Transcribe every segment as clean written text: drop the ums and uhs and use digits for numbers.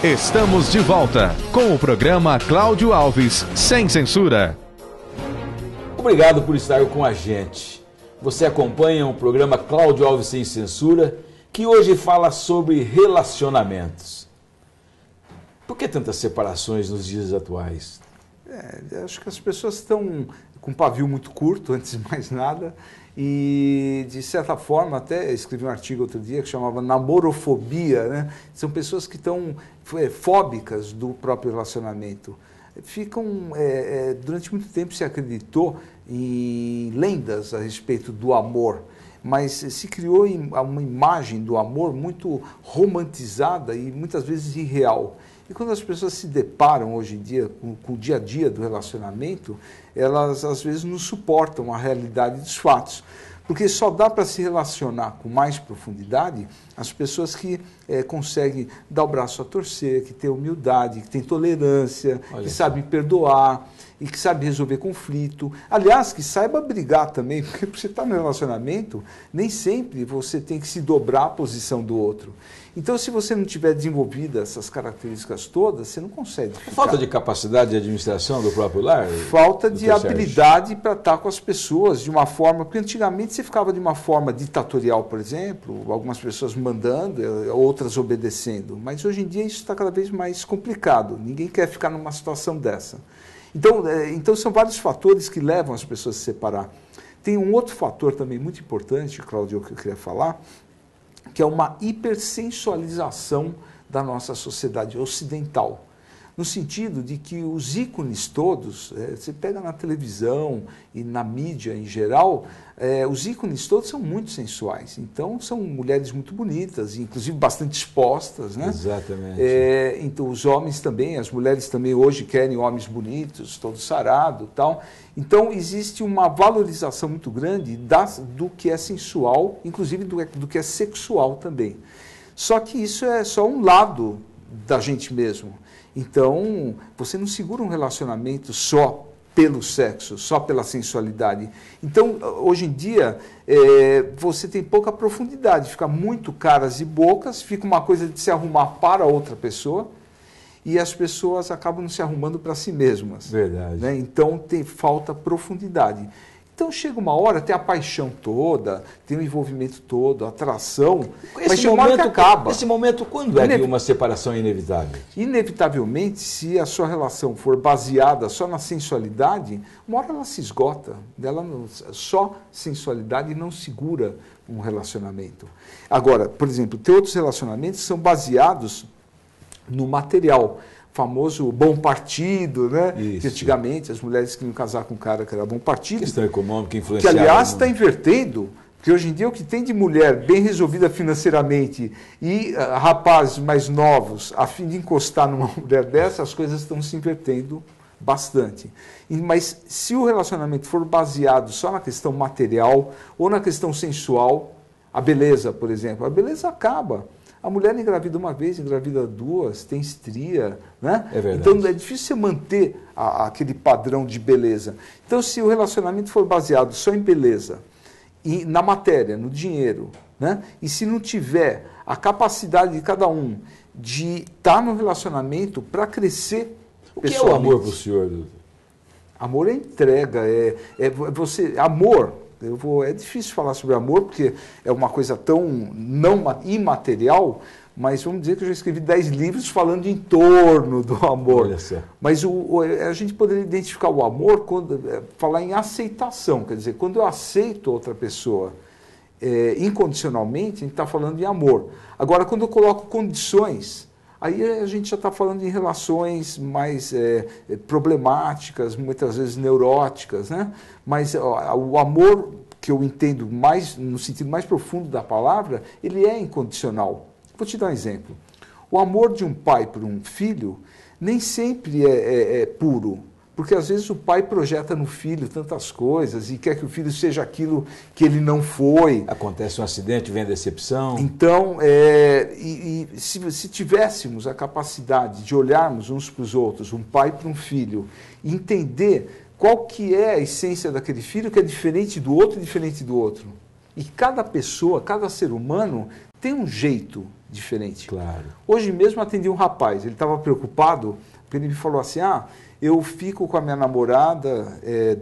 Estamos de volta com o programa Cláudio Alves Sem Censura. Obrigado por estar com a gente. Você acompanha o programa Cláudio Alves Sem Censura, que hoje fala sobre relacionamentos. Por que tantas separações nos dias atuais? Acho que as pessoas estão com um pavio muito curto, antes de mais nada, e de certa forma, até escrevi um artigo outro dia que chamava namorofobia, né? São pessoas que estão fóbicas do próprio relacionamento. Durante muito tempo se acreditou em lendas a respeito do amor, mas se criou uma imagem do amor muito romantizada e muitas vezes irreal. E quando as pessoas se deparam hoje em dia com o dia a dia do relacionamento, elas às vezes não suportam a realidade dos fatos. Porque só dá para se relacionar com mais profundidade as pessoas que conseguem dar o braço a torcer, que têm humildade, que têm tolerância, que sabem perdoar e que sabem resolver conflito. Aliás, que saiba brigar também, porque para você estar no relacionamento, nem sempre você tem que se dobrar a posição do outro. Então, se você não tiver desenvolvido essas características todas, você não consegue ficar. Falta de capacidade de administração do próprio lar? Falta de habilidade para estar com as pessoas de uma forma... Porque antigamente você ficava de uma forma ditatorial, por exemplo, algumas pessoas mandando, outras obedecendo. Mas hoje em dia isso está cada vez mais complicado. Ninguém quer ficar numa situação dessa. Então são vários fatores que levam as pessoas a se separar. Tem um outro fator também muito importante, Cláudio, que eu queria falar, que é uma hipersensualização da nossa sociedade ocidental. No sentido de que os ícones todos, você pega na televisão e na mídia em geral, os ícones todos são muito sensuais. Então, são mulheres muito bonitas, inclusive bastante expostas, né? Exatamente. Então, os homens também, as mulheres também hoje querem homens bonitos, todo sarado e tal. Então, existe uma valorização muito grande do que é sensual, inclusive do que é sexual também. Só que isso é só um lado da gente mesmo. Então, você não segura um relacionamento só pelo sexo, só pela sensualidade. Então, hoje em dia, você tem pouca profundidade, fica muito caras e bocas, fica uma coisa de se arrumar para outra pessoa, e as pessoas acabam não se arrumando para si mesmas. Verdade. Né? Então, falta profundidade. Então, chega uma hora, tem a paixão toda, tem o envolvimento todo, a atração, mas chega uma hora que acaba. Nesse momento, quando é que uma separação é inevitável? Inevitavelmente, se a sua relação for baseada só na sensualidade, uma hora ela se esgota. Só sensualidade não segura um relacionamento. Agora, por exemplo, tem outros relacionamentos que são baseados no material. Famoso bom partido, né? Isso. Que antigamente as mulheres queriam casar com um cara que era bom partido. Questão econômica influenciada. Que, aliás, está invertendo, porque hoje em dia o que tem de mulher bem resolvida financeiramente e rapazes mais novos a fim de encostar numa mulher dessa, as coisas estão se invertendo bastante. Mas se o relacionamento for baseado só na questão material ou na questão sensual, a beleza, por exemplo, a beleza acaba. A mulher engravida uma vez, engravida duas, tem estria, né? É verdade. Então é difícil você manter aquele padrão de beleza. Então, se o relacionamento for baseado só em beleza, e na matéria, no dinheiro, né? E se não tiver a capacidade de cada um de estar no relacionamento para crescer pessoalmente. O que é o amor para o senhor, doutor? Amor é entrega, amor. É difícil falar sobre amor, porque é uma coisa tão não imaterial, mas vamos dizer que eu já escrevi 10 livros falando em torno do amor. Olha só. Mas a gente poderia identificar o amor quando falar em aceitação, quer dizer, quando eu aceito outra pessoa incondicionalmente, a gente está falando em amor. Agora, quando eu coloco condições, aí a gente já está falando em relações mais problemáticas, muitas vezes neuróticas, né? Mas o amor, que eu entendo mais no sentido mais profundo da palavra, ele é incondicional. Vou te dar um exemplo. O amor de um pai por um filho nem sempre é puro, porque às vezes o pai projeta no filho tantas coisas e quer que o filho seja aquilo que ele não foi. Acontece um acidente, vem a decepção. Então, se tivéssemos a capacidade de olharmos uns para os outros, um pai para um filho, e entender qual que é a essência daquele filho que é diferente do outro e diferente do outro. E cada pessoa, cada ser humano tem um jeito diferente. Claro. Hoje mesmo atendi um rapaz, ele estava preocupado, porque ele me falou assim, eu fico com a minha namorada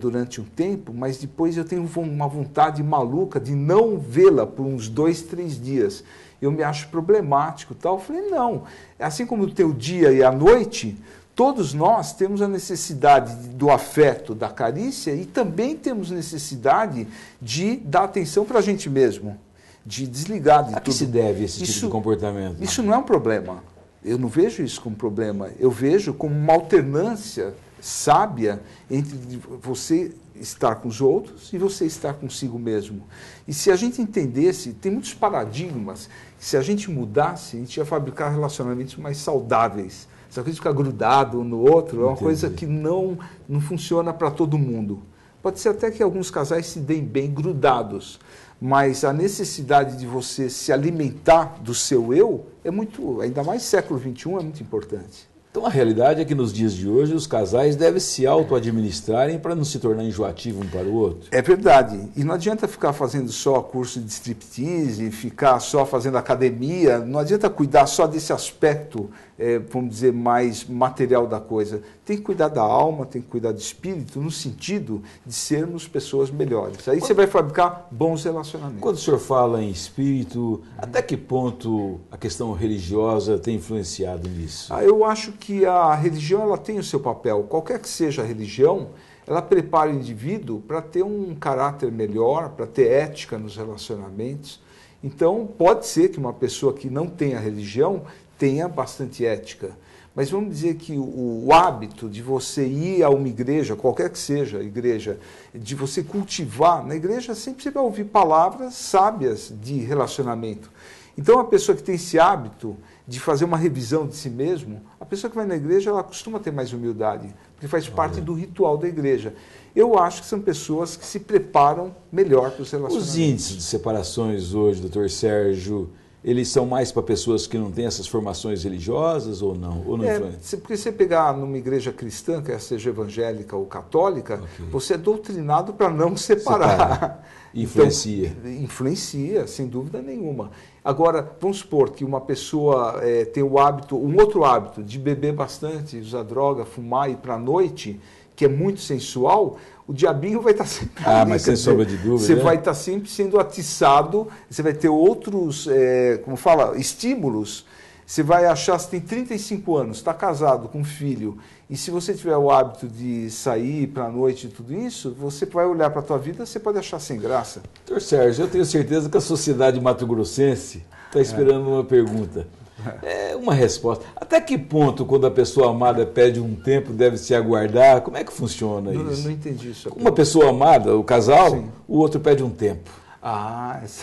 durante um tempo, mas depois eu tenho uma vontade maluca de não vê-la por uns 2, 3 dias. Eu me acho problemático, tal. Eu falei, não, assim como o teu dia e a noite, todos nós temos a necessidade do afeto, da carícia, e também temos necessidade de dar atenção para a gente mesmo, de desligar de tudo. A que se deve esse tipo de comportamento? Isso não é um problema. Eu não vejo isso como problema. Eu vejo como uma alternância sábia entre você estar com os outros e você estar consigo mesmo. E se a gente entendesse, tem muitos paradigmas, se a gente mudasse, a gente ia fabricar relacionamentos mais saudáveis. Essa coisa de ficar grudado um no outro é uma coisa que não funciona para todo mundo. Pode ser até que alguns casais se deem bem grudados, mas a necessidade de você se alimentar do seu eu é muito, ainda mais século XXI, é muito importante. Então a realidade é que nos dias de hoje os casais devem se auto-administrarem para não se tornar enjoativo um para o outro. É verdade. E não adianta ficar fazendo só curso de striptease, ficar só fazendo academia, não adianta cuidar só desse aspecto, vamos dizer, mais material da coisa. Tem que cuidar da alma, tem que cuidar do espírito, no sentido de sermos pessoas melhores. Aí você vai fabricar bons relacionamentos. Quando o senhor fala em espírito, até que ponto a questão religiosa tem influenciado nisso? Eu acho que a religião ela tem o seu papel. Qualquer que seja a religião, ela prepara o indivíduo para ter um caráter melhor, para ter ética nos relacionamentos. Então, pode ser que uma pessoa que não tenha religião tenha bastante ética. Mas vamos dizer que o hábito de você ir a uma igreja, qualquer que seja a igreja, de você cultivar, na igreja sempre você vai ouvir palavras sábias de relacionamento. Então, a pessoa que tem esse hábito de fazer uma revisão de si mesmo, a pessoa que vai na igreja, ela costuma ter mais humildade, porque faz parte do ritual da igreja. Eu acho que são pessoas que se preparam melhor para os relacionamentos. Os índices de separações hoje, doutor Sérgio, eles são mais para pessoas que não têm essas formações religiosas ou não? Ou não porque você pegar numa igreja cristã, quer seja evangélica ou católica, você é doutrinado para não separar. Influencia. Então, influencia, sem dúvida nenhuma. Agora, vamos supor que uma pessoa tem o hábito, um outro hábito de beber bastante, usar droga, fumar e ir para a noite, que é muito sensual, o diabinho vai estar sempre ali, mas sem sombra de dúvida. Você vai estar sempre sendo atiçado, você vai ter outros, estímulos. Você vai achar, você tem 35 anos, está casado com um filho, e se você tiver o hábito de sair para a noite e tudo isso, você vai olhar para a tua vida, você pode achar sem graça. Doutor Sérgio, eu tenho certeza que a sociedade mato-grossense está esperando uma pergunta. Uma resposta. Até que ponto, quando a pessoa amada pede um tempo, deve se aguardar? Como é que funciona isso? Eu não entendi isso. Uma pessoa amada, o casal, sim, o outro pede um tempo.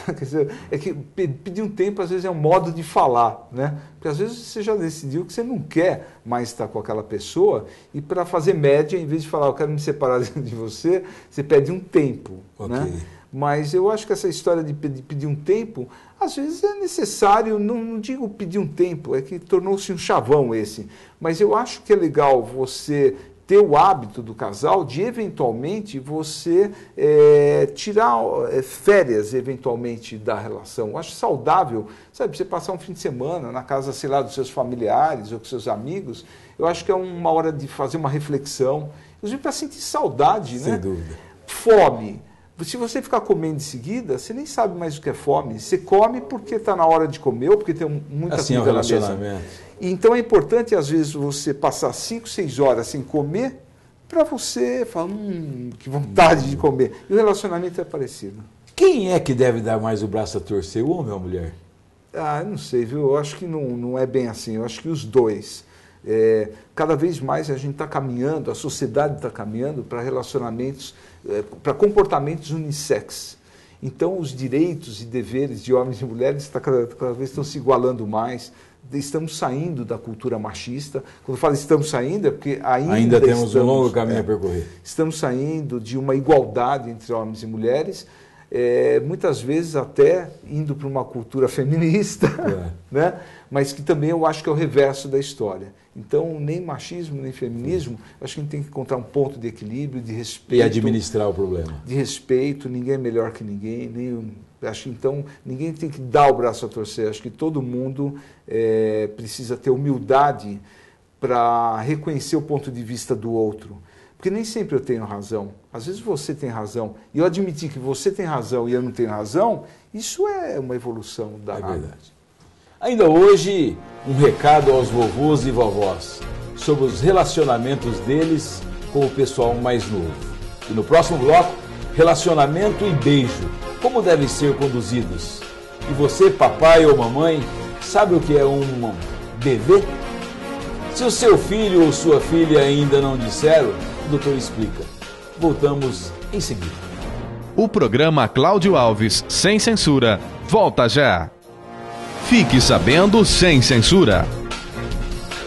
Quer dizer, é que pedir um tempo às vezes é um modo de falar, né? Porque às vezes você já decidiu que você não quer mais estar com aquela pessoa e para fazer média, em vez de falar eu quero me separar de você, você pede um tempo, né? Mas eu acho que essa história de pedir um tempo, às vezes é necessário, não digo pedir um tempo, é que tornou-se um chavão esse, mas eu acho que é legal você ter o hábito do casal de, eventualmente, você tirar férias, eventualmente, da relação. Eu acho saudável, sabe, você passar um fim de semana na casa, sei lá, dos seus familiares ou com seus amigos, eu acho que é uma hora de fazer uma reflexão, inclusive para sentir saudade, né? Sem dúvida. Fome. Se você ficar comendo em seguida, você nem sabe mais o que é fome. Você come porque está na hora de comer ou porque tem muita comida na mesa. Então é importante, às vezes, você passar 5, 6 horas sem comer para você falar, que vontade de comer. E o relacionamento é parecido. Quem é que deve dar mais o braço a torcer, o homem ou a mulher? Eu não sei, viu? Eu acho que não é bem assim. Eu acho que os dois. Cada vez mais a gente está caminhando, a sociedade está caminhando para relacionamentos, para comportamentos unissex. Então, os direitos e deveres de homens e mulheres cada vez estão se igualando mais. Estamos saindo da cultura machista. Quando eu falo estamos saindo, é porque ainda temos um longo caminho a percorrer. Estamos saindo de uma igualdade entre homens e mulheres, muitas vezes até indo para uma cultura feminista, né? Mas que também eu acho que é o reverso da história. Então, nem machismo, nem feminismo, acho que a gente tem que encontrar um ponto de equilíbrio, de respeito. E administrar o problema. De respeito, ninguém é melhor que ninguém, nem Acho que então ninguém tem que dar o braço a torcer. Acho que todo mundo precisa ter humildade para reconhecer o ponto de vista do outro. Porque nem sempre eu tenho razão. Às vezes você tem razão. E eu admitir que você tem razão e eu não tenho razão, isso é uma evolução danada. É verdade. Ainda hoje, um recado aos vovôs e vovós sobre os relacionamentos deles com o pessoal mais novo. E no próximo bloco, relacionamento e beijo. Como devem ser conduzidos? E você, papai ou mamãe, sabe o que é um bebê? Se o seu filho ou sua filha ainda não disseram, o doutor explica. Voltamos em seguida. O programa Cláudio Alves, sem censura, volta já. Fique sabendo sem censura.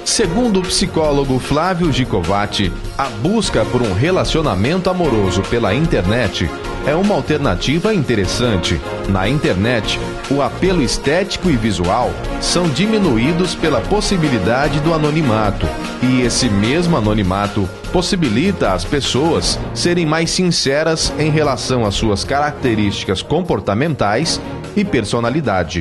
Segundo o psicólogo Flávio Gicovati, a busca por um relacionamento amoroso pela internet é uma alternativa interessante. Na internet, o apelo estético e visual são diminuídos pela possibilidade do anonimato. E esse mesmo anonimato possibilita às pessoas serem mais sinceras em relação às suas características comportamentais e personalidade.